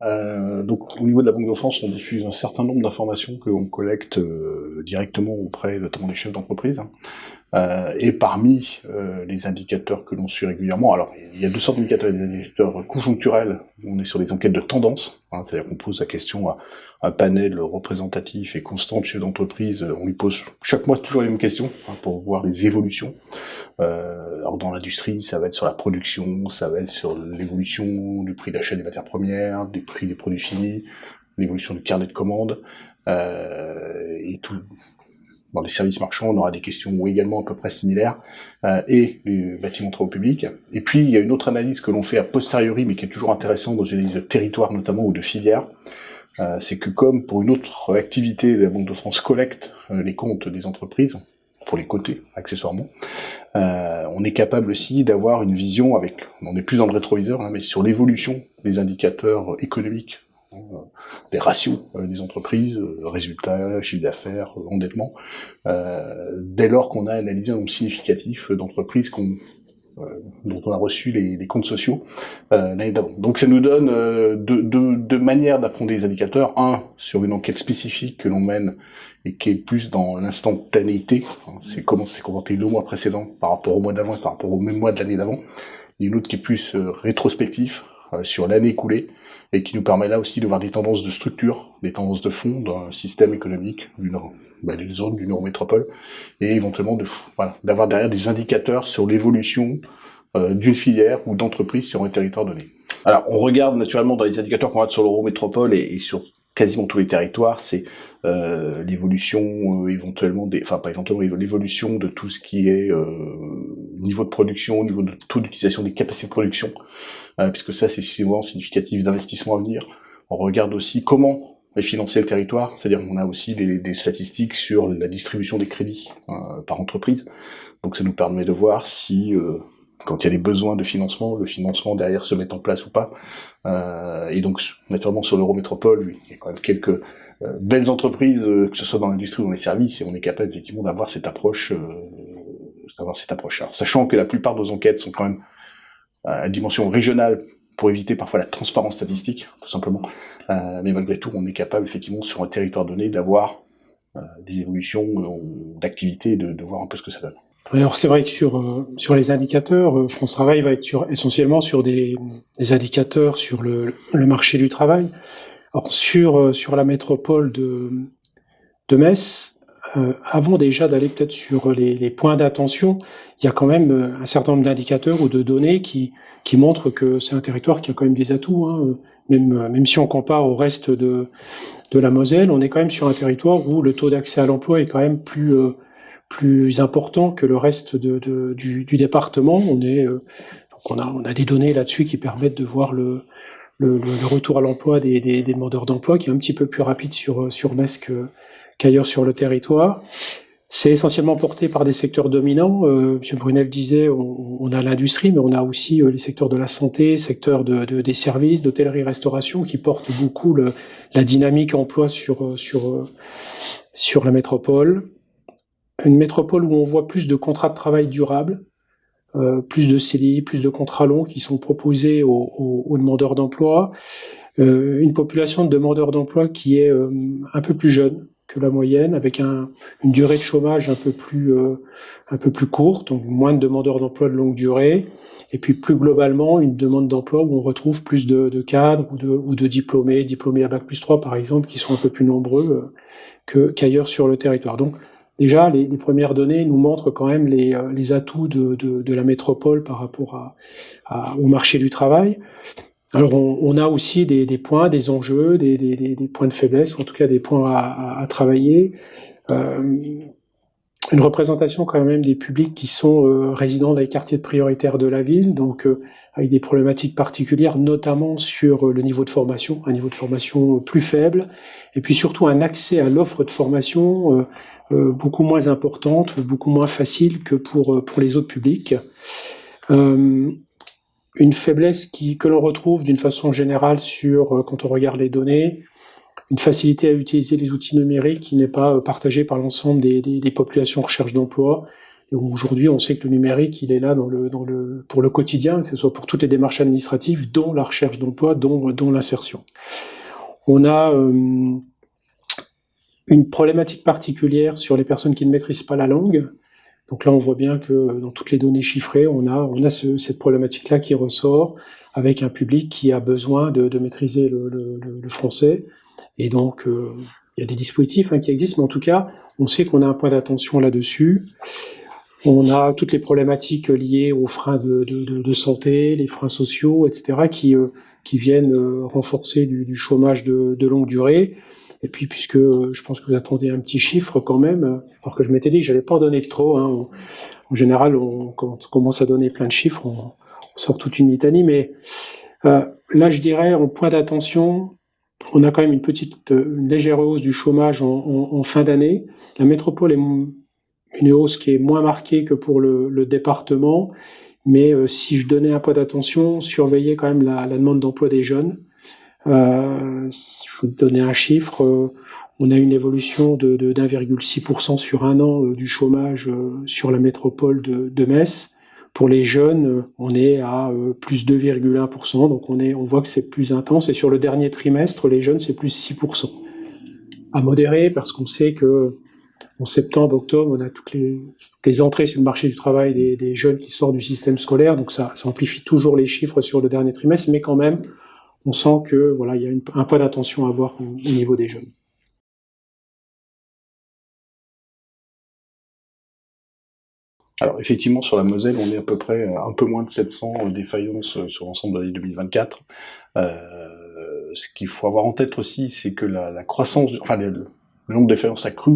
Donc, au niveau de la Banque de France, on diffuse un certain nombre d'informations que l'on collecte directement auprès, notamment des chefs d'entreprise. Et parmi les indicateurs que l'on suit régulièrement, alors il y a deux sortes d'indicateurs. Il y a des indicateurs conjoncturels, on est sur des enquêtes de tendance, c'est-à-dire qu'on pose la question à un panel représentatif et constant de chefs d'entreprise, on lui pose chaque mois toujours les mêmes questions pour voir des évolutions. Alors dans l'industrie, ça va être sur la production, ça va être sur l'évolution du prix d'achat des matières premières, des prix des produits finis, l'évolution du carnet de commandes, et tout. Dans les services marchands, on aura des questions également à peu près similaires, et les bâtiments travaux publics. Et puis, il y a une autre analyse que l'on fait a posteriori, mais qui est toujours intéressante, dans une analyse de territoire notamment, ou de filière. C'est que comme pour une autre activité, la Banque de France collecte les comptes des entreprises, pour les coter, accessoirement, on est capable aussi d'avoir une vision avec, on n'est plus dans le rétroviseur, mais sur l'évolution des indicateurs économiques, les ratios des entreprises, résultats, chiffre d'affaires, endettement, dès lors qu'on a analysé un nombre significatif d'entreprises dont on a reçu les comptes sociaux l'année d'avant. Donc ça nous donne deux manières d'apprendre les indicateurs. Un, sur une enquête spécifique que l'on mène et qui est plus dans l'instantanéité, c'est comment s'est comporté le mois précédent par rapport au mois d'avant et par rapport au même mois de l'année d'avant. Et une autre qui est plus rétrospectif, sur l'année écoulée, et qui nous permet là aussi de voir des tendances de structure, des tendances de fond d'un système économique d'une zone, d'une eurométropole, et éventuellement d'avoir derrière des indicateurs sur l'évolution d'une filière ou d'entreprise sur un territoire donné. Alors, on regarde naturellement dans les indicateurs qu'on a sur l'eurométropole et sur quasiment tous les territoires, c'est l'évolution éventuellement l'évolution de tout ce qui est niveau de production, niveau de taux d'utilisation des capacités de production, puisque ça c'est souvent significatif d'investissement à venir. On regarde aussi comment est financé le territoire, c'est-à-dire qu'on a aussi des statistiques sur la distribution des crédits par entreprise, donc ça nous permet de voir si quand il y a des besoins de financement, le financement derrière se met en place ou pas. Et donc, naturellement, sur l'Eurométropole, il y a quand même quelques belles entreprises, que ce soit dans l'industrie ou dans les services, et on est capable effectivement d'avoir cette approche. Alors, sachant que la plupart de nos enquêtes sont quand même à dimension régionale, pour éviter parfois la transparence statistique, tout simplement. Mais malgré tout, on est capable effectivement sur un territoire donné d'avoir des évolutions d'activité et de voir un peu ce que ça donne. Alors c'est vrai que sur les indicateurs, France Travail va être essentiellement sur des indicateurs sur le marché du travail. Alors sur la métropole de Metz, avant déjà d'aller peut-être sur les points d'attention, il y a quand même un certain nombre d'indicateurs ou de données qui montrent que c'est un territoire qui a quand même des atouts, hein. Même si on compare au reste de la Moselle, on est quand même sur un territoire où le taux d'accès à l'emploi est quand même plus important que le reste du département. Donc on a des données là-dessus qui permettent de voir le retour à l'emploi des demandeurs d'emploi, qui est un petit peu plus rapide sur Metz qu'ailleurs sur le territoire. C'est essentiellement porté par des secteurs dominants. M. Brunel disait, on a l'industrie, mais on a aussi les secteurs de la santé, secteurs des services, d'hôtellerie, restauration, qui portent beaucoup la dynamique emploi sur la métropole. Une métropole où on voit plus de contrats de travail durables, plus de CDI, plus de contrats longs qui sont proposés aux demandeurs d'emploi, une population de demandeurs d'emploi qui est un peu plus jeune que la moyenne, avec une durée de chômage un peu plus courte, donc moins de demandeurs d'emploi de longue durée, et puis plus globalement une demande d'emploi où on retrouve plus de cadres ou de diplômés à Bac+3 par exemple, qui sont un peu plus nombreux qu'ailleurs sur le territoire. Donc déjà, les premières données nous montrent quand même les atouts de la métropole par rapport au marché du travail. Alors, on a aussi des points, des enjeux, des points de faiblesse, ou en tout cas des points à travailler. Une représentation quand même des publics qui sont résidents dans les quartiers prioritaires de la ville, donc avec des problématiques particulières, notamment sur le niveau de formation, un niveau de formation plus faible, et puis surtout un accès à l'offre de formation beaucoup moins importante, beaucoup moins facile que pour les autres publics. Une faiblesse que l'on retrouve d'une façon générale quand on regarde les données, une facilité à utiliser les outils numériques qui n'est pas partagée par l'ensemble des populations en recherche d'emploi, Et aujourd'hui, on sait que le numérique, il est là pour le quotidien, que ce soit pour toutes les démarches administratives, dont la recherche d'emploi, dont l'insertion. On a une problématique particulière sur les personnes qui ne maîtrisent pas la langue. Donc là, on voit bien que dans toutes les données chiffrées, on a cette problématique-là qui ressort avec un public qui a besoin de maîtriser le français. Et donc, il y a des dispositifs qui existent, mais en tout cas, on sait qu'on a un point d'attention là-dessus. On a toutes les problématiques liées aux freins de santé, les freins sociaux, etc., qui viennent renforcer du chômage de longue durée. Et puis, puisque je pense que vous attendez un petit chiffre quand même, alors que je m'étais dit que j'allais pas en donner trop. En général, quand on commence à donner plein de chiffres, on sort toute une litanie. Mais là, je dirais, en point d'attention, on a quand même une légère hausse du chômage en fin d'année. La métropole est une hausse qui est moins marquée que pour le département. Mais si je donnais un point d'attention, surveiller quand même la demande d'emploi des jeunes. Je vais te donner un chiffre. On a une évolution de 1,6% sur un an du chômage sur la métropole de Metz. Pour les jeunes, on est à plus 2,1%. Donc on voit que c'est plus intense. Et sur le dernier trimestre, les jeunes, c'est plus 6%. À modérer, parce qu'on sait que en septembre, octobre, on a toutes les entrées sur le marché du travail des jeunes qui sortent du système scolaire. Donc ça amplifie toujours les chiffres sur le dernier trimestre, mais quand même, on sent que il y a un point d'attention à avoir au niveau des jeunes. Alors effectivement, sur la Moselle, on est à peu près un peu moins de 700 défaillances sur l'ensemble de l'année 2024. Ce qu'il faut avoir en tête aussi, c'est que la croissance, le nombre de défaillances a cru.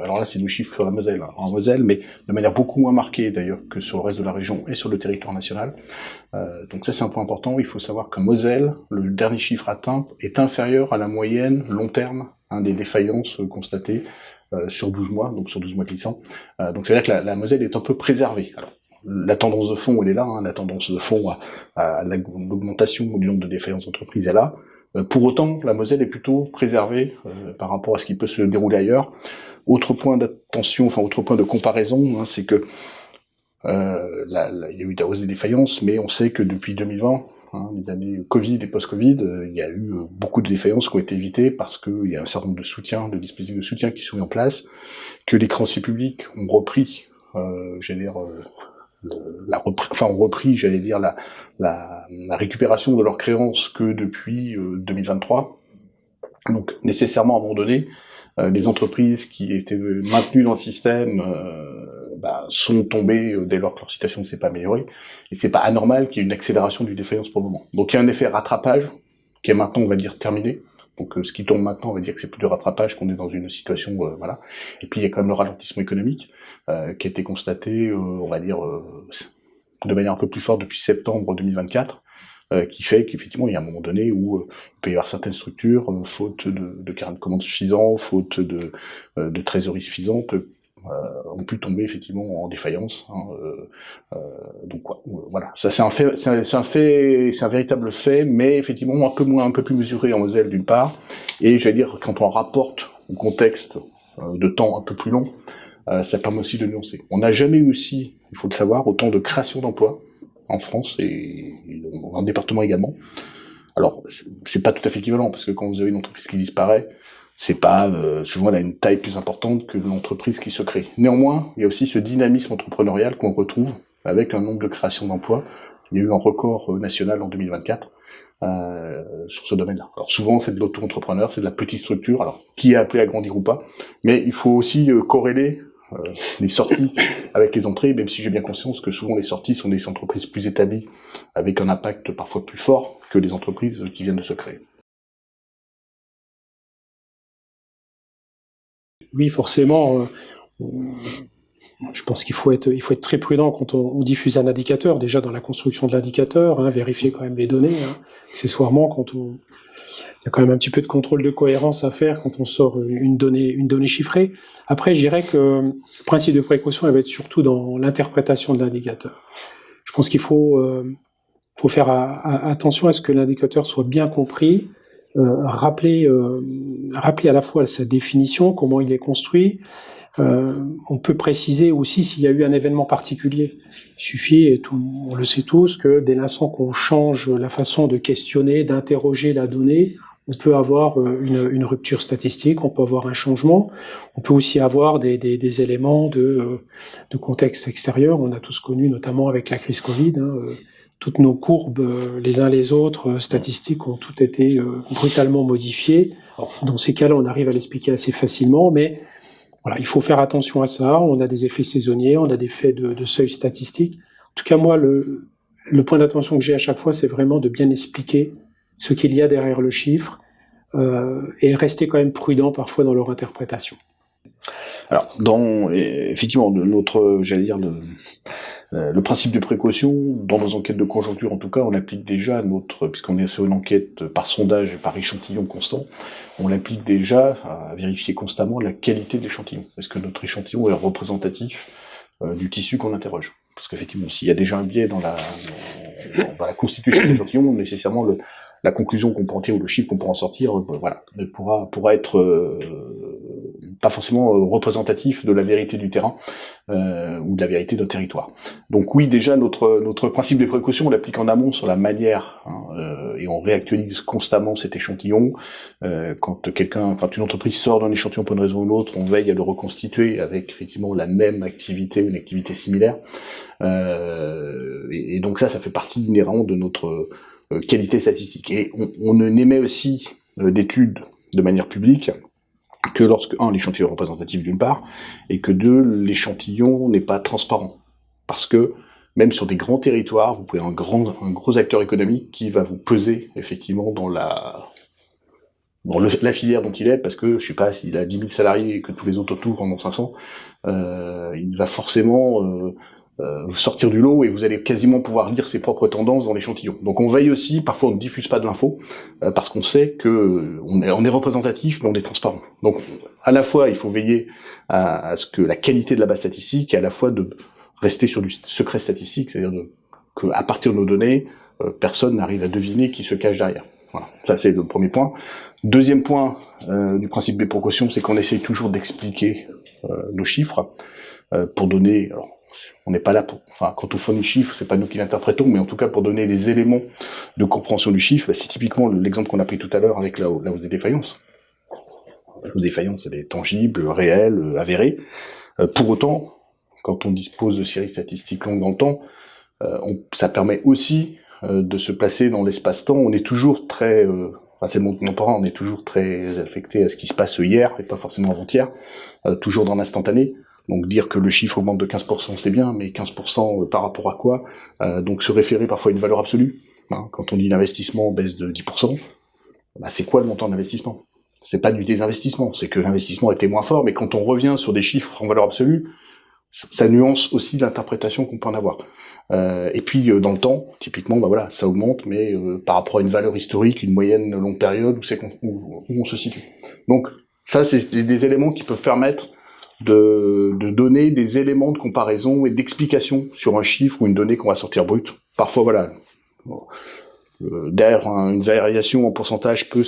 Alors là, c'est nos chiffres sur la Moselle, en Moselle, mais de manière beaucoup moins marquée d'ailleurs que sur le reste de la région et sur le territoire national. Donc ça, c'est un point important. Il faut savoir qu'en Moselle, le dernier chiffre atteint est inférieur à la moyenne long terme des défaillances constatées sur 12 mois, donc sur 12 mois glissants. Donc c'est-à-dire que la Moselle est un peu préservée. Alors, la tendance de fond, elle est là, la tendance de fond à l'augmentation du nombre de défaillances d'entreprises est là. Pour autant, la Moselle est plutôt préservée par rapport à ce qui peut se dérouler ailleurs. Autre point d'attention, autre point de comparaison, c'est que il y a eu la hausse des défaillances, mais on sait que depuis 2020, les années Covid et post-Covid, il y a eu beaucoup de défaillances qui ont été évitées parce qu'il y a un certain nombre de dispositifs de soutien qui sont mis en place, que les créanciers publics ont repris, la récupération de leurs créances que depuis 2023. Donc nécessairement à un moment donné, les entreprises qui étaient maintenues dans le système sont tombées dès lors que leur situation ne s'est pas améliorée, et c'est pas anormal qu'il y ait une accélération du défaillance pour le moment. Donc il y a un effet rattrapage qui est maintenant, on va dire, terminé. Donc ce qui tombe maintenant, on va dire que c'est plus de rattrapage, qu'on est dans une situation, Et puis il y a quand même le ralentissement économique qui a été constaté, de manière un peu plus forte depuis septembre 2024, qui fait qu'effectivement il y a un moment donné où il peut y avoir certaines structures, faute de carnet de commandes suffisant, faute de trésorerie suffisante, ont pu tomber effectivement en défaillance. Donc voilà, ça c'est un véritable fait, mais effectivement un peu plus mesuré en Moselle d'une part, et j'allais dire quand on rapporte au contexte de temps un peu plus long, ça permet aussi de nuancer. On n'a jamais eu aussi, il faut le savoir, autant de création d'emplois en France et dans le département également. Alors c'est pas tout à fait équivalent, parce que quand vous avez une entreprise qui disparaît, c'est pas souvent elle a une taille plus importante que l'entreprise qui se crée. Néanmoins, il y a aussi ce dynamisme entrepreneurial qu'on retrouve avec un nombre de créations d'emplois. Il y a eu un record national en 2024 sur ce domaine-là. Alors souvent c'est de l'auto-entrepreneur, c'est de la petite structure, alors qui est appelé à grandir ou pas, mais il faut aussi corréler les sorties avec les entrées, même si j'ai bien conscience que souvent les sorties sont des entreprises plus établies, avec un impact parfois plus fort que les entreprises qui viennent de se créer. Oui, forcément, je pense qu'il faut être très prudent quand on diffuse un indicateur, déjà dans la construction de l'indicateur, vérifier quand même les données, accessoirement il y a quand même un petit peu de contrôle de cohérence à faire quand on sort une donnée chiffrée. Après, je dirais que le principe de précaution, il va être surtout dans l'interprétation de l'indicateur. Je pense qu'il faut faire attention à ce que l'indicateur soit bien compris rappeler à la fois sa définition, comment il est construit. On peut préciser aussi s'il y a eu un événement particulier. Il suffit, et on le sait tous, que dès l'instant qu'on change la façon de questionner, d'interroger la donnée, on peut avoir une rupture statistique, on peut avoir un changement, on peut aussi avoir des éléments de contexte extérieur. On a tous connu, notamment avec la crise Covid, toutes nos courbes, les uns les autres, statistiques, ont toutes été brutalement modifiées. Alors, dans ces cas-là, on arrive à l'expliquer assez facilement, mais voilà, il faut faire attention à ça. On a des effets saisonniers, on a des effets de seuil statistique. En tout cas, moi, le point d'attention que j'ai à chaque fois, c'est vraiment de bien expliquer ce qu'il y a derrière le chiffre et rester quand même prudent parfois dans leur interprétation. Alors, effectivement, j'allais dire, le principe de précaution, dans nos enquêtes de conjoncture en tout cas, on l'applique déjà puisqu'on est sur une enquête par sondage et par échantillon constant, on l'applique déjà à vérifier constamment la qualité de l'échantillon. Est-ce que notre échantillon est représentatif du tissu qu'on interroge? Parce qu'effectivement, s'il y a déjà un biais dans la constitution de l'échantillon, nécessairement la conclusion qu'on peut en tirer ou le chiffre qu'on peut en sortir, ne pourra être pas forcément représentatif de la vérité du terrain ou de la vérité d'un territoire. Donc oui, déjà notre principe de précaution, on l'applique en amont sur la manière, et on réactualise constamment cet échantillon. Quand une entreprise sort d'un échantillon pour une raison ou une autre, on veille à le reconstituer avec effectivement la même activité, une activité similaire. Et donc ça fait partie inhérente de notre qualité statistique. Et on émet aussi d'études de manière publique que lorsque, l'échantillon est représentatif d'une part, et que deux, l'échantillon n'est pas transparent. Parce que, même sur des grands territoires, vous pouvez avoir un gros acteur économique qui va vous peser, effectivement, dans la filière dont il est, parce que, je sais pas, s'il a 10 000 salariés et que tous les autres autour en ont 500, il va forcément vous sortir du lot et vous allez quasiment pouvoir lire ses propres tendances dans l'échantillon. Donc on veille aussi, parfois on ne diffuse pas de l'info, parce qu'on sait que on est représentatif, mais on est transparent. Donc à la fois il faut veiller à ce que la qualité de la base statistique, et à la fois de rester sur du secret statistique, c'est-à-dire que à partir de nos données, personne n'arrive à deviner qui se cache derrière. Voilà, ça c'est le premier point. Deuxième point du principe des précautions, c'est qu'on essaye toujours d'expliquer nos chiffres pour donner... Alors, on n'est pas là quand on fournit le chiffre, c'est pas nous qui l'interprétons, mais en tout cas pour donner des éléments de compréhension du chiffre, c'est typiquement l'exemple qu'on a pris tout à l'heure avec la hausse des défaillances. La hausse des défaillances, elle est tangible, réelle, avérée. Pour autant, quand on dispose de séries statistiques longues dans le temps, ça permet aussi de se placer dans l'espace-temps. On est toujours très... c'est le monde contemporain, on est toujours très affecté à ce qui se passe hier, et pas forcément avant-hier, toujours dans l'instantané. Donc dire que le chiffre augmente de 15%, c'est bien, mais 15% par rapport à quoi? Donc se référer parfois à une valeur absolue. Quand on dit l'investissement baisse de 10%, c'est quoi le montant d'investissement? C'est pas du désinvestissement, c'est que l'investissement était moins fort, mais quand on revient sur des chiffres en valeur absolue, ça nuance aussi l'interprétation qu'on peut en avoir. Et puis dans le temps, typiquement, ça augmente, mais par rapport à une valeur historique, une moyenne longue période, où on se situe. Donc ça, c'est des éléments qui peuvent permettre de donner des éléments de comparaison et d'explication sur un chiffre ou une donnée qu'on va sortir brute. Parfois, derrière une variation en pourcentage peut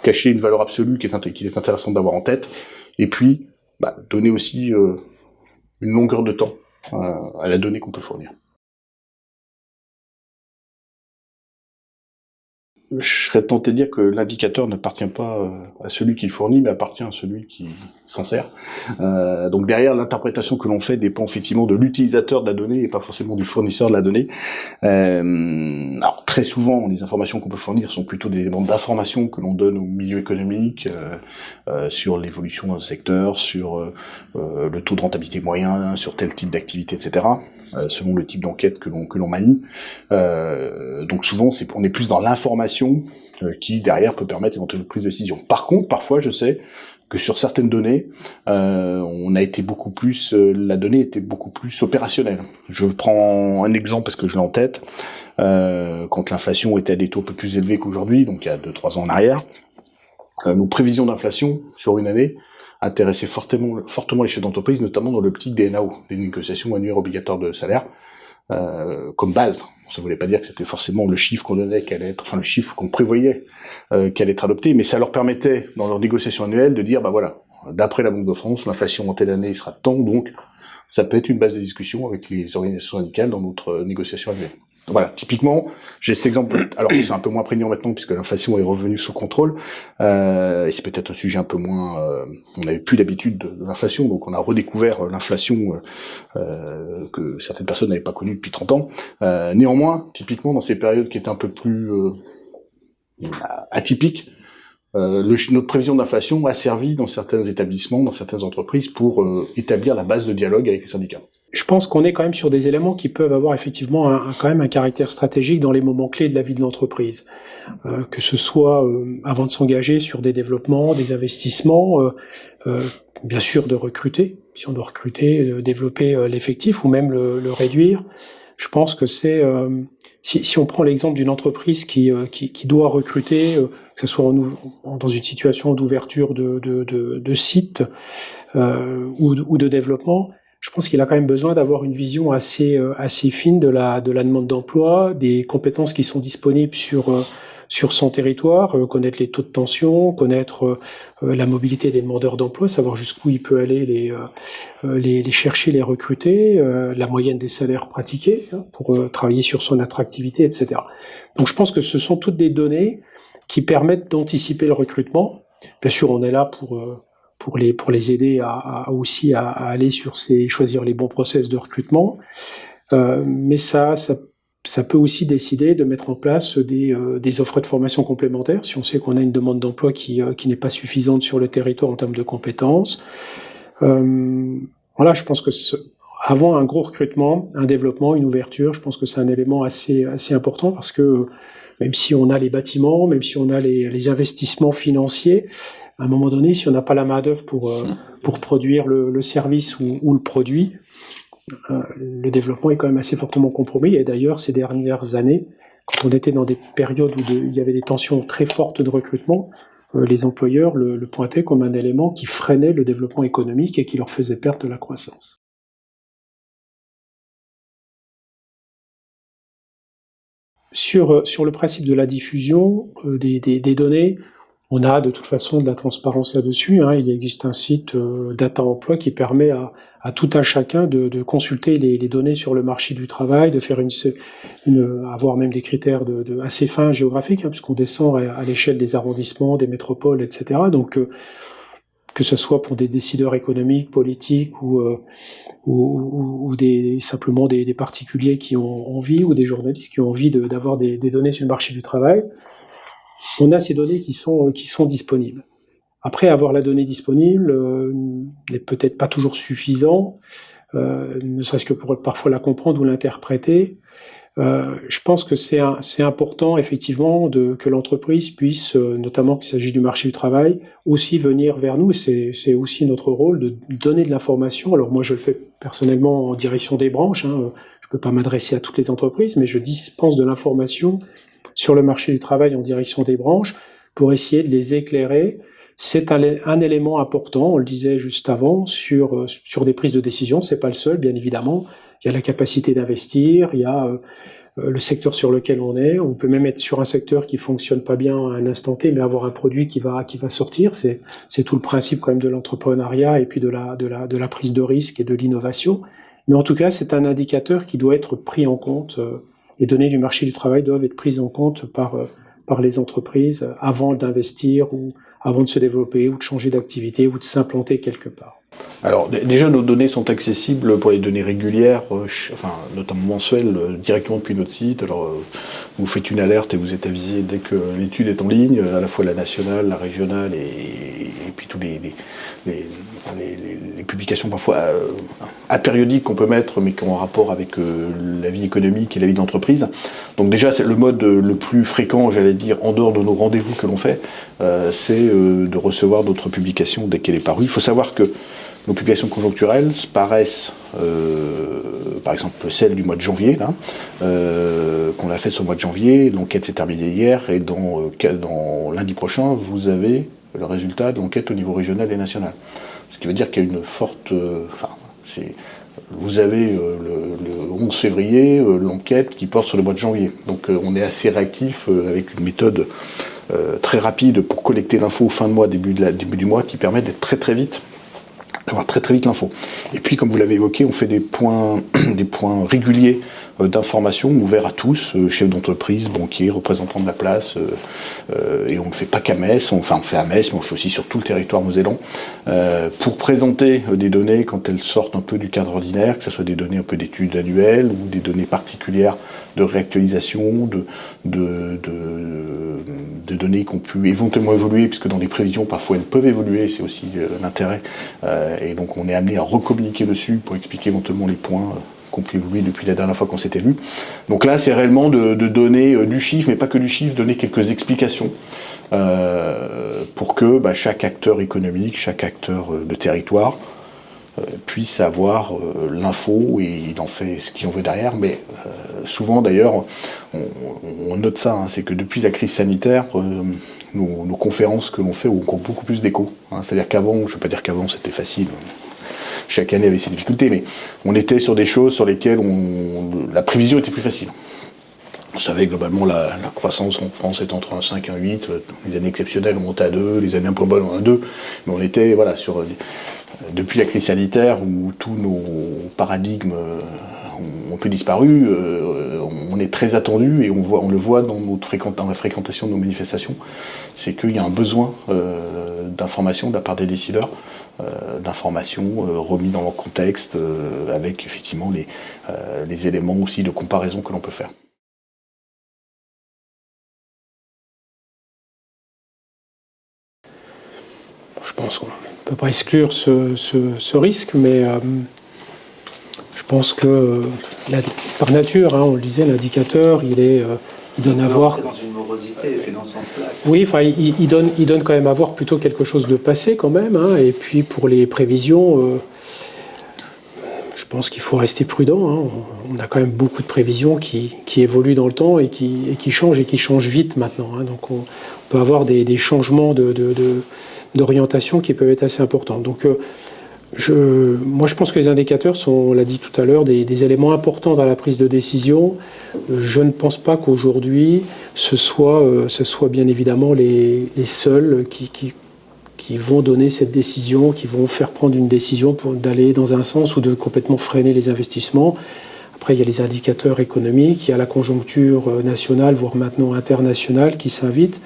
cacher une valeur absolue qu'il est intéressant d'avoir en tête, et puis donner aussi une longueur de temps à la donnée qu'on peut fournir. Je serais tenté de dire que l'indicateur n'appartient pas à celui qui le fournit, mais appartient à celui qui s'en sert. Donc derrière, l'interprétation que l'on fait dépend effectivement de l'utilisateur de la donnée et pas forcément du fournisseur de la donnée. Alors très souvent, les informations qu'on peut fournir sont plutôt des éléments d'information que l'on donne au milieu économique sur l'évolution d'un secteur, sur le taux de rentabilité moyen, sur tel type d'activité, etc. Selon le type d'enquête que l'on manie. Donc souvent, on est plus dans l'information qui derrière peut permettre éventuellement plus de décisions. Par contre, parfois, je sais que sur certaines données, on a été beaucoup plus, la donnée était beaucoup plus opérationnelle. Je prends un exemple parce que je l'ai en tête. Quand l'inflation était à des taux un peu plus élevés qu'aujourd'hui, donc il y a 2-3 ans en arrière, nos prévisions d'inflation sur une année intéressaient fortement les chefs d'entreprise, notamment dans l'optique des NAO, des négociations annuelles obligatoires de salaire. comme base. Ça voulait pas dire que c'était forcément le chiffre qu'on donnait le chiffre qu'on prévoyait qu'allait être adopté, mais ça leur permettait, dans leur négociation annuelle, de dire, bah voilà, d'après la Banque de France, l'inflation en telle année sera de tant, donc ça peut être une base de discussion avec les organisations syndicales dans notre négociation annuelle. Voilà, typiquement, j'ai cet exemple. Alors c'est un peu moins prégnant maintenant puisque l'inflation est revenue sous contrôle. Et c'est peut-être un sujet un peu moins. On n'avait plus l'habitude de l'inflation, donc on a redécouvert l'inflation que certaines personnes n'avaient pas connue depuis 30 ans. Néanmoins, typiquement dans ces périodes qui étaient un peu plus atypiques, notre prévision d'inflation a servi dans certains établissements, dans certaines entreprises, pour établir la base de dialogue avec les syndicats. Je pense qu'on est quand même sur des éléments qui peuvent avoir effectivement quand même un caractère stratégique dans les moments clés de la vie de l'entreprise. Que ce soit avant de s'engager sur des développements, des investissements, bien sûr de recruter, si on doit recruter, développer l'effectif ou même le réduire. Je pense que c'est si on prend l'exemple d'une entreprise qui doit recruter, que ce soit dans une situation d'ouverture de site ou de développement, je pense qu'il a quand même besoin d'avoir une vision assez fine de la demande d'emploi, des compétences qui sont disponibles sur son territoire, connaître les taux de tension, connaître la mobilité des demandeurs d'emploi, savoir jusqu'où il peut aller les chercher, les recruter, la moyenne des salaires pratiqués pour travailler sur son attractivité, etc. Donc je pense que ce sont toutes des données qui permettent d'anticiper le recrutement. Bien sûr, on est là pour les aider à aller choisir les bons process de recrutement, mais ça peut aussi décider de mettre en place des offres de formation complémentaires si on sait qu'on a une demande d'emploi qui n'est pas suffisante sur le territoire en termes de compétences. Voilà, je pense que avant un gros recrutement, un développement, une ouverture, je pense que c'est un élément assez important parce que même si on a les bâtiments, même si on a les investissements financiers, à un moment donné, si on n'a pas la main-d'œuvre pour produire le service ou le produit, le développement est quand même assez fortement compromis. Et d'ailleurs, ces dernières années, quand on était dans des périodes où il y avait des tensions très fortes de recrutement, les employeurs le pointaient comme un élément qui freinait le développement économique et qui leur faisait perdre de la croissance. Sur le principe de la diffusion des données, on a de toute façon de la transparence là-dessus. Il existe un site Data Emploi qui permet à tout un chacun de consulter les données sur le marché du travail, de faire avoir même des critères assez fins géographiques, puisqu'on descend à l'échelle des arrondissements, des métropoles, etc. Donc que ce soit pour des décideurs économiques, politiques ou simplement des particuliers qui ont envie ou des journalistes qui ont envie d'avoir des données sur le marché du travail. On a ces données qui sont disponibles. Après, avoir la donnée disponible n'est peut-être pas toujours suffisant, ne serait-ce que pour parfois la comprendre ou l'interpréter. Je pense que c'est important, effectivement, que l'entreprise puisse, notamment qu'il s'agit du marché du travail, aussi venir vers nous. C'est aussi notre rôle de donner de l'information. Alors moi, je le fais personnellement en direction des branches. Je ne peux pas m'adresser à toutes les entreprises, mais je dispense de l'information sur le marché du travail en direction des branches pour essayer de les éclairer. C'est un élément important, on le disait juste avant, sur des prises de décision. C'est pas le seul, bien évidemment. Il y a la capacité d'investir, il y a le secteur sur lequel on est. On peut même être sur un secteur qui fonctionne pas bien à un instant T, mais avoir un produit qui va sortir. C'est tout le principe quand même de l'entrepreneuriat et puis de la prise de risque et de l'innovation. Mais en tout cas, c'est un indicateur qui doit être pris en compte. Les données du marché du travail doivent être prises en compte par les entreprises avant d'investir ou avant de se développer ou de changer d'activité ou de s'implanter quelque part. Alors déjà, nos données sont accessibles pour les données régulières, notamment mensuelles, directement depuis notre site. Alors vous faites une alerte et vous êtes avisé dès que l'étude est en ligne, à la fois la nationale, la régionale et puis tous les publications parfois apériodiques qu'on peut mettre, mais qui ont un rapport avec la vie économique et la vie d'entreprise. Donc déjà, c'est le mode le plus fréquent, j'allais dire, en dehors de nos rendez-vous que l'on fait, c'est de recevoir notre publication dès qu'elle est parue. Il faut savoir que nos publications conjoncturelles paraissent, par exemple celle du mois de janvier, là, qu'on a faite sur le mois de janvier, l'enquête s'est terminée hier, et dans lundi prochain, vous avez le résultat de l'enquête au niveau régional et national. Ce qui veut dire qu'il y a une forte... Vous avez le 11 février l'enquête qui porte sur le mois de janvier. Donc on est assez réactif avec une méthode très rapide pour collecter l'info fin de mois, début du mois, qui permet d'être très vite, d'avoir très vite l'info. Et puis, comme vous l'avez évoqué, on fait des points réguliers d'information ouverts à tous, chefs d'entreprise, banquiers, représentants de la place, et on ne fait pas qu'à Metz, on fait à Metz, mais on fait aussi sur tout le territoire mosellan, pour présenter des données quand elles sortent un peu du cadre ordinaire, que ce soit des données un peu d'études annuelles ou des données particulières de réactualisation, de données qui ont pu éventuellement évoluer, puisque dans les prévisions, parfois elles peuvent évoluer, c'est aussi l'intérêt, et donc on est amené à recommuniquer dessus pour expliquer éventuellement les points qu'on peut évoluer depuis la dernière fois qu'on s'était vu. Donc là, c'est réellement de donner du chiffre, mais pas que du chiffre, donner quelques explications pour que chaque acteur économique, chaque acteur de territoire puisse avoir l'info et il en fait ce qu'il en veut derrière. Mais souvent, d'ailleurs, on note ça, c'est que depuis la crise sanitaire, nos conférences que l'on fait ont encore beaucoup plus d'écho. C'est-à-dire qu'avant, je ne veux pas dire qu'avant c'était facile, chaque année avait ses difficultés, mais on était sur des choses sur lesquelles la prévision était plus facile. Vous savez, globalement, la croissance en France est entre 1,5 et 1,8. Les années exceptionnelles, on montait à 2, les années un peu bonnes, on à 2. Mais on était, depuis la crise sanitaire, où tous nos paradigmes ont peu disparu, on est très attendu, et on le voit dans la fréquentation de nos manifestations, c'est qu'il y a un besoin d'information de la part des décideurs, d'informations remis dans leur contexte, avec effectivement les éléments aussi de comparaison que l'on peut faire. Je pense qu'on ne peut pas exclure ce risque, mais je pense que par nature, on le disait, l'indicateur, il donne à voir. Dans une morosité, c'est dans ce sens-là. Oui, il donne quand même à voir plutôt quelque chose de passé quand même. Et puis pour les prévisions, je pense qu'il faut rester prudent. On a quand même beaucoup de prévisions qui évoluent dans le temps et qui changent vite maintenant. Donc on peut avoir des changements d'orientation qui peuvent être assez importants. Donc moi, je pense que les indicateurs sont, on l'a dit tout à l'heure, des éléments importants dans la prise de décision. Je ne pense pas qu'aujourd'hui, ce soit bien évidemment les seuls qui vont donner cette décision, qui vont faire prendre une décision d'aller dans un sens ou de complètement freiner les investissements. Après, il y a les indicateurs économiques, il y a la conjoncture nationale, voire maintenant internationale, qui s'invite.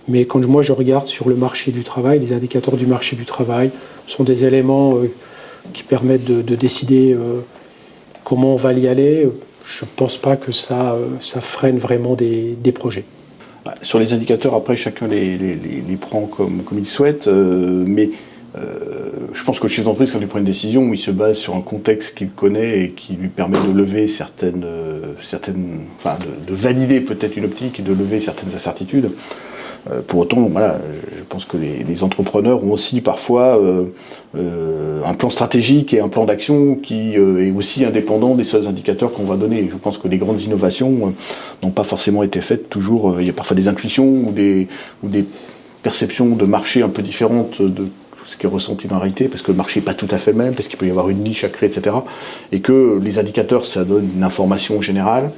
Mais quand moi je regarde sur le marché du travail, les indicateurs du marché du travail sont des éléments qui permettent de décider comment on va y aller. Je ne pense pas que ça freine vraiment des projets. Sur les indicateurs, après, chacun les prend comme il souhaite, mais je pense que le chef d'entreprise, quand il prend une décision, il se base sur un contexte qu'il connaît et qui lui permet de lever de valider peut-être une optique et de lever certaines incertitudes. Pour autant, je pense que les entrepreneurs ont aussi parfois un plan stratégique et un plan d'action qui est aussi indépendant des seuls indicateurs qu'on va donner. Je pense que les grandes innovations n'ont pas forcément été faites toujours. Il y a parfois des intuitions ou des perceptions de marché un peu différentes de ce qui est ressenti dans la réalité, parce que le marché n'est pas tout à fait le même, parce qu'il peut y avoir une niche à créer, etc. Et que les indicateurs, ça donne une information générale,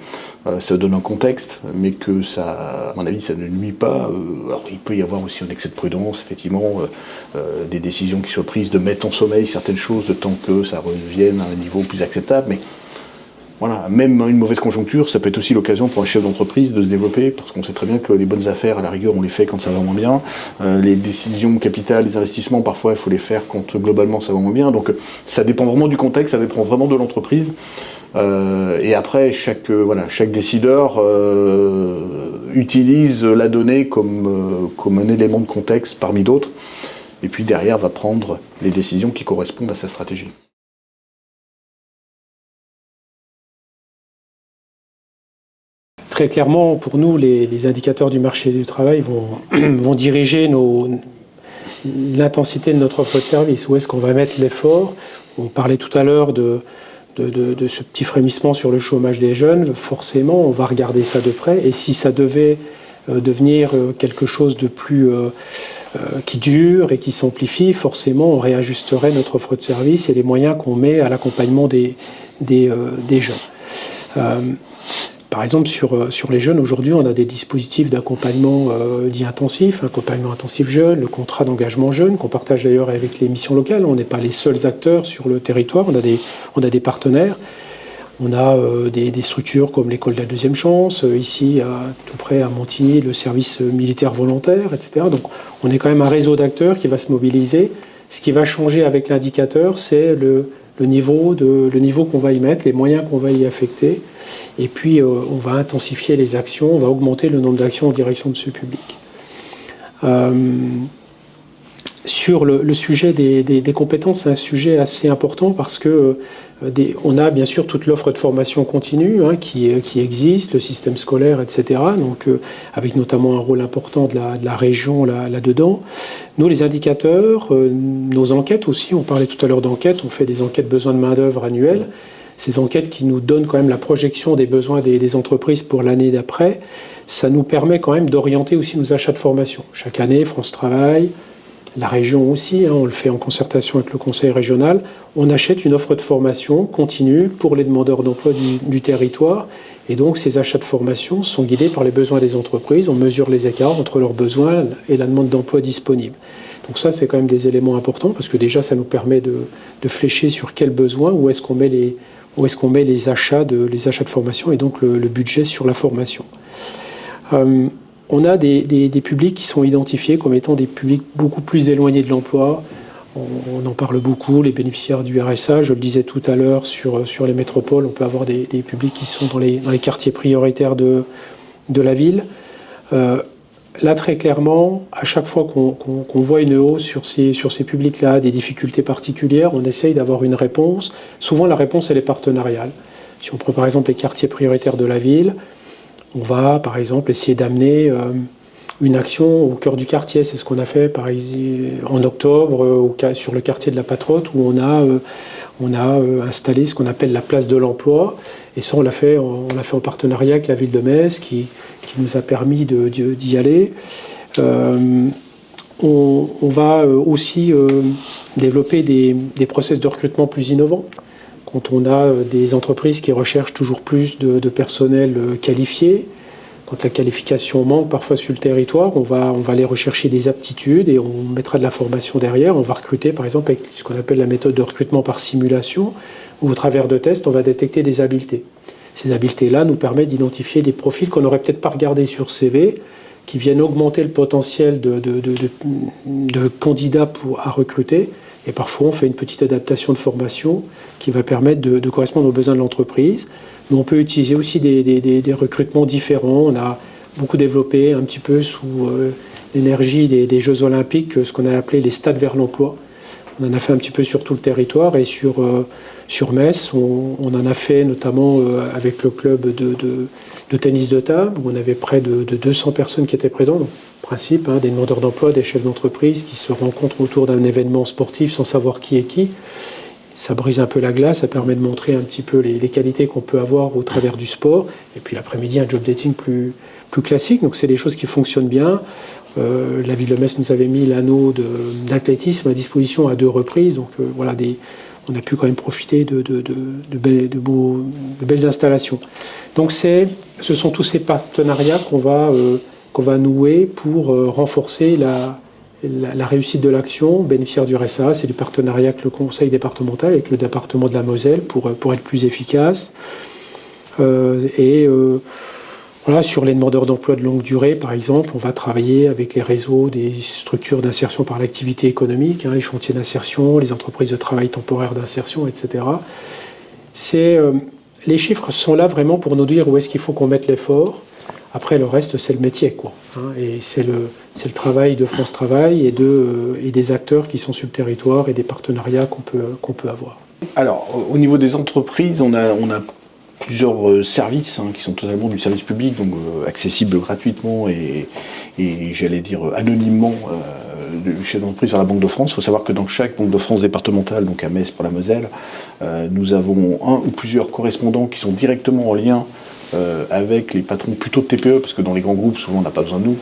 ça donne un contexte, mais que ça, à mon avis, ça ne nuit pas. Alors il peut y avoir aussi un excès de prudence, effectivement, des décisions qui soient prises de mettre en sommeil certaines choses de temps que ça revienne à un niveau plus acceptable, mais voilà, même une mauvaise conjoncture, ça peut être aussi l'occasion pour un chef d'entreprise de se développer, parce qu'on sait très bien que les bonnes affaires, à la rigueur, on les fait quand ça va moins bien. Les décisions capitales, les investissements, parfois, il faut les faire quand globalement ça va moins bien. Donc ça dépend vraiment du contexte, ça dépend vraiment de l'entreprise. Et après, chaque décideur utilise la donnée comme un élément de contexte parmi d'autres, et puis derrière va prendre les décisions qui correspondent à sa stratégie. Très clairement, pour nous, les indicateurs du marché du travail vont diriger l'intensité de notre offre de service. Où est-ce qu'on va mettre l'effort? On parlait tout à l'heure de ce petit frémissement sur le chômage des jeunes. Forcément, on va regarder ça de près. Et si ça devait devenir quelque chose de plus qui dure et qui s'amplifie, forcément on réajusterait notre offre de service et les moyens qu'on met à l'accompagnement des jeunes. Par exemple, sur les jeunes, aujourd'hui, on a des dispositifs d'accompagnement dit intensif, accompagnement intensif jeune, le contrat d'engagement jeune, qu'on partage d'ailleurs avec les missions locales. On n'est pas les seuls acteurs sur le territoire, on a des partenaires. On a des structures comme l'école de la deuxième chance, ici, tout près à Montigny, le service militaire volontaire, etc. Donc on est quand même un réseau d'acteurs qui va se mobiliser. Ce qui va changer avec l'indicateur, c'est le niveau qu'on va y mettre, les moyens qu'on va y affecter. Et puis on va intensifier les actions, on va augmenter le nombre d'actions en direction de ce public. Sur le sujet des compétences, c'est un sujet assez important parce que on a bien sûr toute l'offre de formation continue qui existe, le système scolaire, etc. Donc, avec notamment un rôle important de la région là-dedans. Nous, les indicateurs, nos enquêtes aussi, on parlait tout à l'heure d'enquêtes, on fait des enquêtes besoins de main-d'œuvre annuelles. Ces enquêtes qui nous donnent quand même la projection des besoins des entreprises pour l'année d'après, ça nous permet quand même d'orienter aussi nos achats de formation. Chaque année, France Travail, la région aussi, on le fait en concertation avec le conseil régional, on achète une offre de formation continue pour les demandeurs d'emploi du territoire. Et donc ces achats de formation sont guidés par les besoins des entreprises, on mesure les écarts entre leurs besoins et la demande d'emploi disponible. Donc ça, c'est quand même des éléments importants parce que déjà, ça nous permet de flécher sur quels besoins, où est-ce qu'on met les achats de formation et donc le budget sur la formation. On a des publics qui sont identifiés comme étant des publics beaucoup plus éloignés de l'emploi. On en parle beaucoup, les bénéficiaires du RSA. Je le disais tout à l'heure, sur les métropoles, on peut avoir des publics qui sont dans les quartiers prioritaires de la ville. Là, très clairement, à chaque fois qu'on voit une hausse sur ces publics-là, des difficultés particulières, on essaye d'avoir une réponse. Souvent, la réponse, elle est partenariale. Si on prend par exemple les quartiers prioritaires de la ville, on va, par exemple, essayer d'amener une action au cœur du quartier. C'est ce qu'on a fait en octobre sur le quartier de la Patrotte, où on a installé ce qu'on appelle la place de l'emploi. Et ça, on l'a fait en partenariat avec la ville de Metz, qui nous a permis d'y aller. On va aussi développer des process de recrutement plus innovants. Quand on a des entreprises qui recherchent toujours plus de personnel qualifié, quand la qualification manque parfois sur le territoire, on va aller rechercher des aptitudes et on mettra de la formation derrière. On va recruter par exemple avec ce qu'on appelle la méthode de recrutement par simulation, où au travers de tests, on va détecter des habiletés. Ces habiletés-là nous permettent d'identifier des profils qu'on n'aurait peut-être pas regardés sur CV, qui viennent augmenter le potentiel de candidats à recruter. Et parfois, on fait une petite adaptation de formation qui va permettre de correspondre aux besoins de l'entreprise. Mais on peut utiliser aussi des recrutements différents. On a beaucoup développé un petit peu sous l'énergie des Jeux Olympiques ce qu'on a appelé les stades vers l'emploi. On en a fait un petit peu sur tout le territoire et sur Metz, on en a fait notamment avec le club de tennis de table où on avait près de 200 personnes qui étaient présentes. Donc, principe, des demandeurs d'emploi, des chefs d'entreprise qui se rencontrent autour d'un événement sportif sans savoir qui est qui. Ça brise un peu la glace, ça permet de montrer un petit peu les qualités qu'on peut avoir au travers du sport. Et puis l'après-midi, un job dating plus classique. Donc c'est des choses qui fonctionnent bien. La ville de Metz nous avait mis l'anneau d'athlétisme à disposition à 2 reprises. Donc voilà, on a pu quand même profiter de belles installations. Donc ce sont tous ces partenariats qu'on va nouer pour renforcer la réussite de l'action. Bénéficiaire du RSA, c'est du partenariat avec le conseil départemental, avec le département de la Moselle pour être plus efficace. Voilà, sur les demandeurs d'emploi de longue durée, par exemple, on va travailler avec les réseaux des structures d'insertion par l'activité économique, les chantiers d'insertion, les entreprises de travail temporaire d'insertion, etc. Les chiffres sont là vraiment pour nous dire où est-ce qu'il faut qu'on mette l'effort. Après, le reste, c'est le métier, et c'est le travail de France Travail et des acteurs qui sont sur le territoire et des partenariats qu'on peut avoir. Alors, au niveau des entreprises, on a plusieurs services qui sont totalement du service public, donc accessibles gratuitement et j'allais dire anonymement du chef d'entreprise vers la Banque de France. Il faut savoir que dans chaque Banque de France départementale, donc à Metz pour la Moselle, nous avons un ou plusieurs correspondants qui sont directement en lien avec les patrons plutôt de TPE, parce que dans les grands groupes, souvent on n'a pas besoin de nous.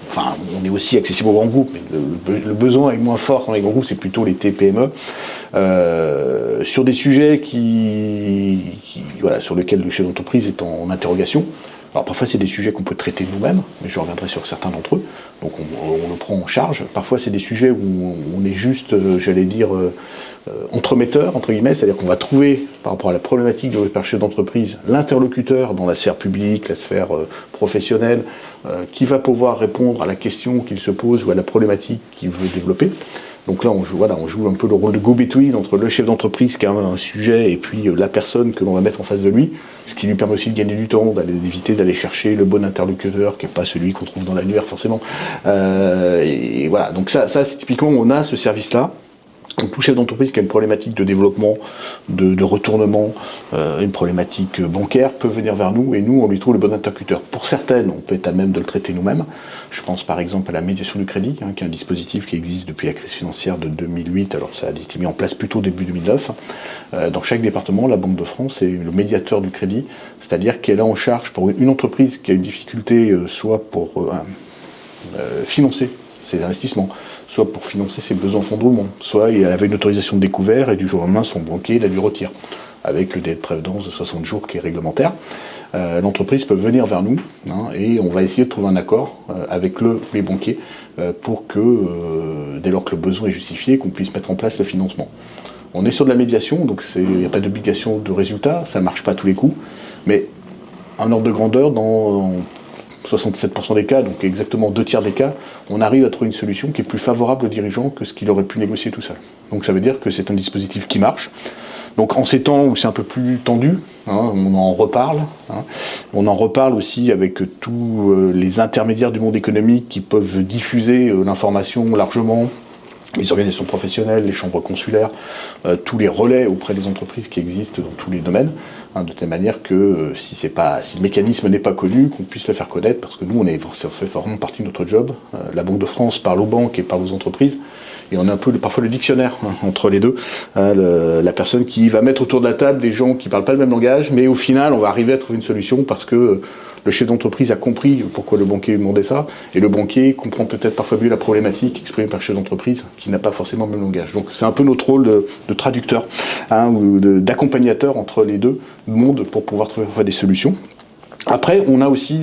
enfin, on est aussi accessible aux grands groupes, mais le besoin est moins fort dans les grands groupes, c'est plutôt les TPME, sur des sujets voilà, sur lesquels le chef d'entreprise est en interrogation. Alors parfois c'est des sujets qu'on peut traiter nous-mêmes, mais je reviendrai sur certains d'entre eux, donc on le prend en charge. Parfois c'est des sujets où on est juste, j'allais dire, entremetteur, entre guillemets, c'est-à-dire qu'on va trouver, par rapport à la problématique de le chef d'entreprise, l'interlocuteur dans la sphère publique, la sphère professionnelle, qui va pouvoir répondre à la question qu'il se pose ou à la problématique qu'il veut développer. Donc là, on joue un peu le rôle de go-between entre le chef d'entreprise qui a un sujet et puis la personne que l'on va mettre en face de lui, ce qui lui permet aussi de gagner du temps, d'éviter d'aller chercher le bon interlocuteur, qui n'est pas celui qu'on trouve dans l'annuaire forcément. Et voilà, donc ça c'est typiquement, on a ce service-là. Donc, tout chef d'entreprise qui a une problématique de développement, de retournement, une problématique bancaire peut venir vers nous et nous on lui trouve le bon interlocuteur. Pour certaines, on peut être à même de le traiter nous-mêmes. Je pense par exemple à la médiation du crédit, qui est un dispositif qui existe depuis la crise financière de 2008. Alors ça a été mis en place plutôt début 2009. Dans chaque département, la Banque de France est le médiateur du crédit, c'est-à-dire qu'elle a en charge pour une entreprise qui a une difficulté, soit pour financer ses investissements, soit pour financer ses besoins en fonds de roulement, soit elle avait une autorisation de découvert et du jour au lendemain son banquier la lui retire, avec le délai de prévenance de 60 jours qui est réglementaire. L'entreprise peut venir vers nous et on va essayer de trouver un accord avec les banquiers pour que, dès lors que le besoin est justifié, qu'on puisse mettre en place le financement. On est sur de la médiation, donc il n'y a pas d'obligation de résultat, ça ne marche pas à tous les coups, mais un ordre de grandeur, dans 67% des cas, donc exactement 2/3 des cas, on arrive à trouver une solution qui est plus favorable au dirigeant que ce qu'il aurait pu négocier tout seul. Donc ça veut dire que c'est un dispositif qui marche. Donc en ces temps où c'est un peu plus tendu, on en reparle. On en reparle aussi avec tous les intermédiaires du monde économique qui peuvent diffuser l'information largement, les organisations professionnelles, les chambres consulaires, tous les relais auprès des entreprises qui existent dans tous les domaines, de telle manière que si le mécanisme n'est pas connu, qu'on puisse le faire connaître, parce que nous, ça fait vraiment partie de notre job. La Banque de France parle aux banques et parle aux entreprises, et on est un peu parfois le dictionnaire entre les deux. La personne qui va mettre autour de la table des gens qui ne parlent pas le même langage, mais au final, on va arriver à trouver une solution parce que le chef d'entreprise a compris pourquoi le banquier lui demandait ça, et le banquier comprend peut-être parfois mieux la problématique exprimée par le chef d'entreprise, qui n'a pas forcément le même langage. Donc c'est un peu notre rôle de traducteur, ou d'accompagnateur entre les deux mondes pour pouvoir trouver des solutions. Après, on a aussi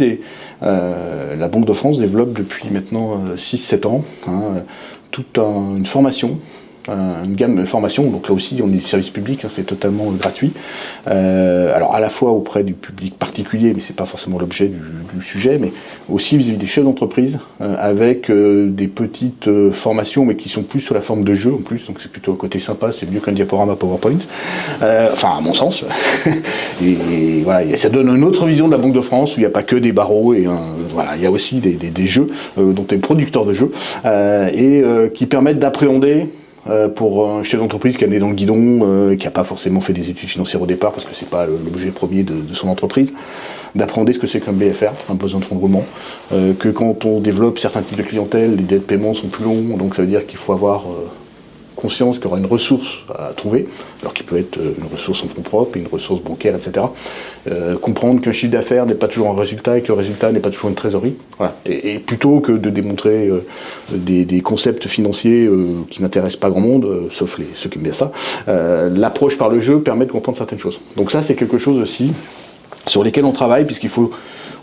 la Banque de France développe depuis maintenant 6-7 ans toute une formation, une gamme de formations, donc là aussi on est du service public, c'est totalement gratuit, alors à la fois auprès du public particulier, mais c'est pas forcément l'objet du sujet, mais aussi vis-à-vis des chefs d'entreprise, avec des petites formations, mais qui sont plus sous la forme de jeu en plus, donc c'est plutôt un côté sympa, c'est mieux qu'un diaporama PowerPoint, enfin à mon sens, et voilà, ça donne une autre vision de la Banque de France, où il n'y a pas que des barreaux, et voilà, il y a aussi des jeux, dont est producteur de jeux, et qui permettent d'appréhender, pour un chef d'entreprise qui est né dans le guidon, qui n'a pas forcément fait des études financières au départ, parce que c'est pas l'objet premier de son entreprise, d'apprendre ce que c'est qu'un BFR, un besoin de fonds de roulement, que quand on développe certains types de clientèle, les délais de paiement sont plus longs, donc ça veut dire qu'il faut avoir conscience qu'il y aura une ressource à trouver, alors qu'il peut être une ressource en fonds propres, une ressource bancaire, etc. Comprendre qu'un chiffre d'affaires n'est pas toujours un résultat et que le résultat n'est pas toujours une trésorerie. Voilà. Et plutôt que de démontrer des concepts financiers qui n'intéressent pas grand monde, sauf ceux qui aiment bien ça, l'approche par le jeu permet de comprendre certaines choses. Donc ça, c'est quelque chose aussi sur lesquels on travaille,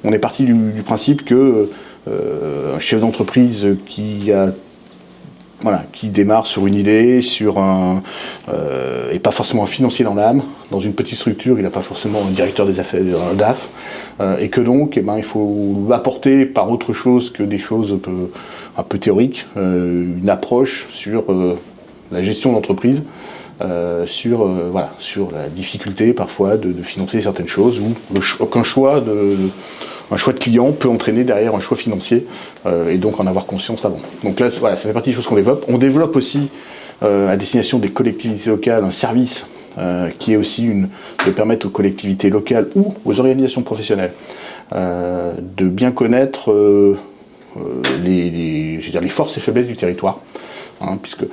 on est parti du principe que un chef d'entreprise qui démarre sur une idée, et pas forcément un financier dans l'âme. Dans une petite structure, il n'a pas forcément un directeur des affaires, un DAF, et que donc, il faut apporter par autre chose que des choses un peu théoriques, une approche sur la gestion d'entreprise, sur la difficulté parfois de financer certaines choses, ou qu'un choix un choix de client peut entraîner derrière un choix financier, et donc en avoir conscience avant. Donc là, voilà, ça fait partie des choses qu'on développe. On développe aussi, à destination des collectivités locales, un service qui est aussi de permettre aux collectivités locales ou aux organisations professionnelles de bien connaître les forces et faiblesses du territoire, puisque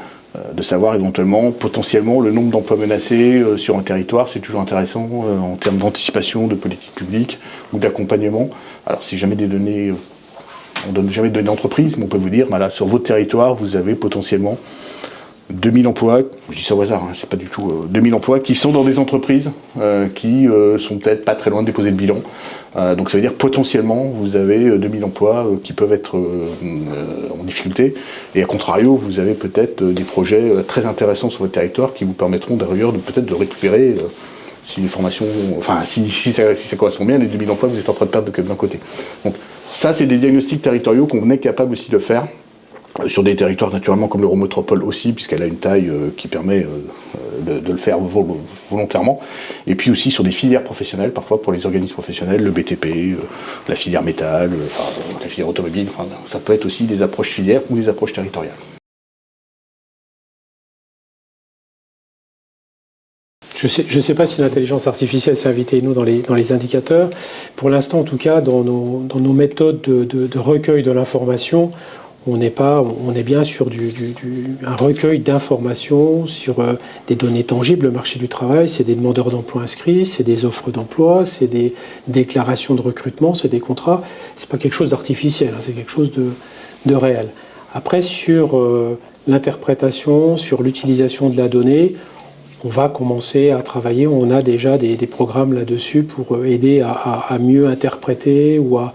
de savoir éventuellement, potentiellement, le nombre d'emplois menacés sur un territoire, c'est toujours intéressant en termes d'anticipation de politique publique ou d'accompagnement. Alors si jamais des données on donne jamais de données d'entreprise, mais on peut vous dire, voilà, sur votre territoire, vous avez potentiellement 2000 emplois, je dis ça au hasard, hein, c'est pas du tout 2000 emplois qui sont dans des entreprises qui sont peut-être pas très loin de déposer le bilan. Donc ça veut dire potentiellement vous avez 2000 emplois qui peuvent être en difficulté, et à contrario vous avez peut-être des projets très intéressants sur votre territoire qui vous permettront d'ailleurs peut-être de récupérer si les formations, enfin si ça correspond bien, les 2000 emplois que vous êtes en train de perdre d'un côté. Donc ça c'est des diagnostics territoriaux qu'on est capable aussi de faire sur des territoires naturellement comme l'Eurométropole aussi, puisqu'elle a une taille qui permet de le faire volontairement, et puis aussi sur des filières professionnelles, parfois pour les organismes professionnels, le BTP, la filière métal, la filière automobile, ça peut être aussi des approches filières ou des approches territoriales. Je sais pas si l'intelligence artificielle s'est invitée, nous, dans les indicateurs. Pour l'instant, en tout cas, dans nos méthodes de recueil de l'information, on est bien sur un recueil d'informations sur des données tangibles. Le marché du travail, c'est des demandeurs d'emploi inscrits, c'est des offres d'emploi, c'est des déclarations de recrutement, c'est des contrats. C'est pas quelque chose d'artificiel, hein, c'est quelque chose de réel. Après, sur l'interprétation, sur l'utilisation de la donnée, on va commencer à travailler. On a déjà des programmes là-dessus pour aider à mieux interpréter ou à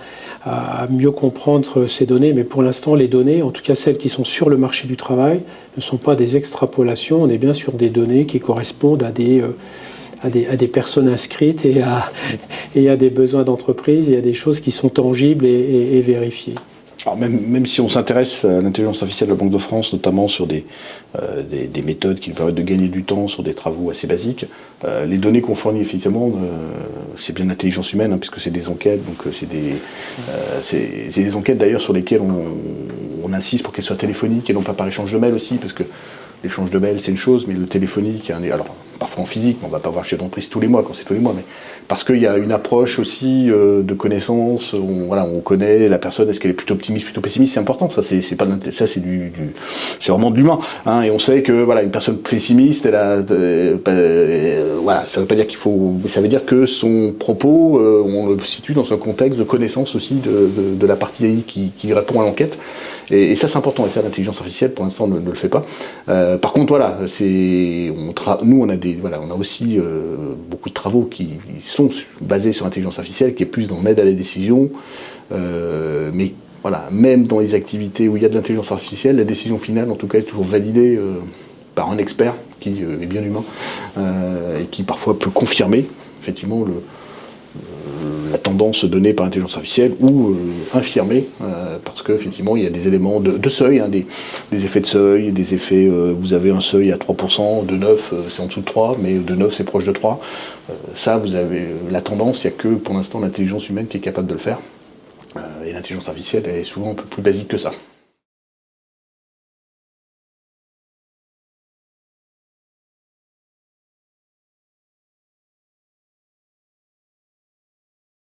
mieux comprendre ces données. Mais pour l'instant, les données, en tout cas celles qui sont sur le marché du travail, ne sont pas des extrapolations. On est bien sur des données qui correspondent à des personnes inscrites et à des besoins d'entreprise et à des choses qui sont tangibles et vérifiées. Alors même si on s'intéresse à l'intelligence artificielle de la Banque de France, notamment sur des méthodes qui nous permettent de gagner du temps sur des travaux assez basiques, les données qu'on fournit effectivement, c'est bien l'intelligence humaine, hein, puisque c'est des enquêtes, donc c'est des enquêtes d'ailleurs sur lesquelles on insiste pour qu'elles soient téléphoniques et non pas par échange de mails aussi, parce que l'échange de mails c'est une chose, mais le téléphonique, alors parfois en physique, on ne va pas voir chez l'entreprise tous les mois, quand c'est tous les mois, mais parce qu'il y a une approche aussi de connaissance, on connaît la personne, est-ce qu'elle est plutôt optimiste, plutôt pessimiste, c'est important, ça c'est vraiment de l'humain, hein, et on sait que voilà, une personne pessimiste, ça veut pas dire qu'il faut, mais ça veut dire que son propos, on le situe dans un contexte de connaissance aussi de la partie qui répond à l'enquête. Et ça c'est important, et ça l'intelligence artificielle pour l'instant ne le fait pas. Par contre voilà, nous on a aussi beaucoup de travaux qui sont basés sur l'intelligence artificielle, qui est plus dans l'aide à la décision, mais voilà, même dans les activités où il y a de l'intelligence artificielle, la décision finale en tout cas est toujours validée par un expert qui est bien humain et qui parfois peut confirmer effectivement la tendance donnée par l'intelligence artificielle ou infirmer, parce qu'effectivement il y a des éléments de seuil, hein, des effets de seuil, des effets, vous avez un seuil à 3%, de 9 c'est en dessous de 3, mais de 9 c'est proche de 3. Ça, vous avez la tendance, il n'y a que pour l'instant l'intelligence humaine qui est capable de le faire. Et l'intelligence artificielle est souvent un peu plus basique que ça.